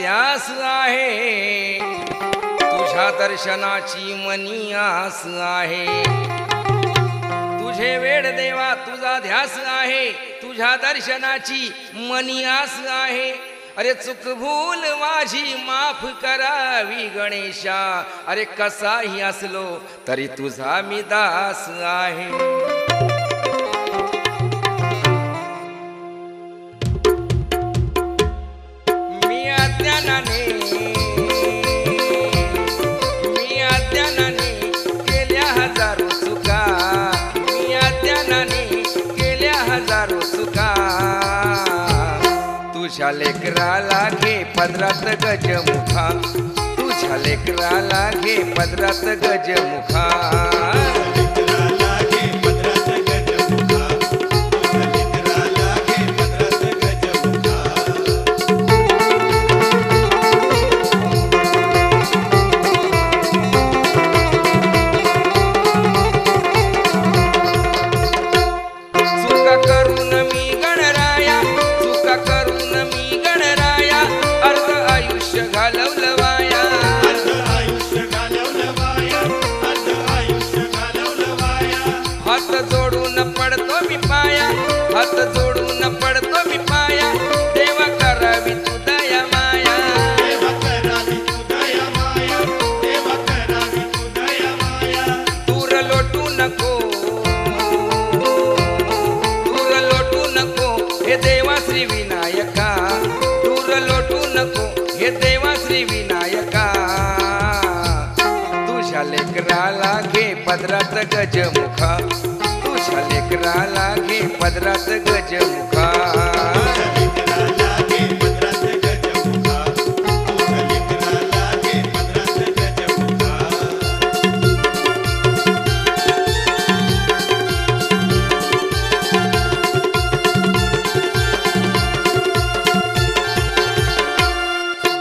ध्यास आहे, तुझ्या दर्शनाची मनी आस आहे. तुझे वेड देवा तुझा ध्यास आहे, तुझ्या दर्शनाची मनी आस आहे. अरे चूक भूल माझी माफ करावी गणेशा, अरे कसाही असलो तरी तुझा मी दास आहे. मी अज्ञानाने केल्या हजारो चुका, मी अज्ञानाने केल्या हजारो चुका. तुझ्या लेकराला घे पदरात गजमुखा, तुझ्या लेकराला घे पदरात गजमुखा. हात जोडून पडतो मी पाया, हात जोडून पडतो मी पाया. देवा करावी तू दया माया, देवा करावी तू दया माया, देवा करावी तू दया माया. दूर लोटू नको, दूर लोटू नको हे देवा श्री विनायका, दूर लोटू नको हे देवा श्री विनायका. तुझ्या लेकराला घे पदरात गजमुखा, तुझ्या लेकराला घे पदरात गजमुखा.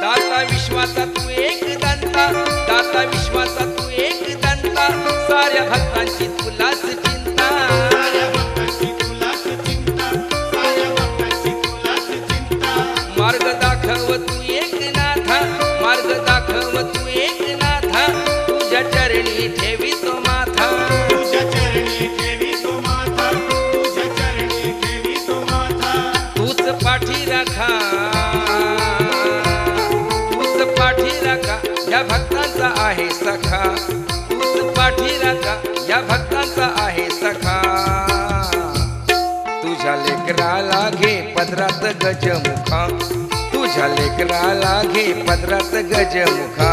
दाता विश्वाचा तू एक दंता, दाता विश्वाचा तू एक दंता. साऱ्या भक्तांची तुलाच चिंता, साऱ्या भक्तांची तुलाच चिंता, साऱ्या भक्तांची तुलाच चिंता. मार्ग दाखव तू एक नाथा, मार्ग दाखव तू एक नाथा. तुझ्या चरणी ठेवी तो माथा, तुझ्या चरणी ठेवी तो माथा, तुझ्या चरणी ठेवी तो माथा. तूच पाठी राखा, तूच पाठी राखा या भक्तांचा आहे सखा, तूच पाठी राखा या भक्तांचा आहे सखा. तुझ्या लेकराला घे पदरात गजमुखा, तुझ्या लेकराला घे पदरात गजमुखा.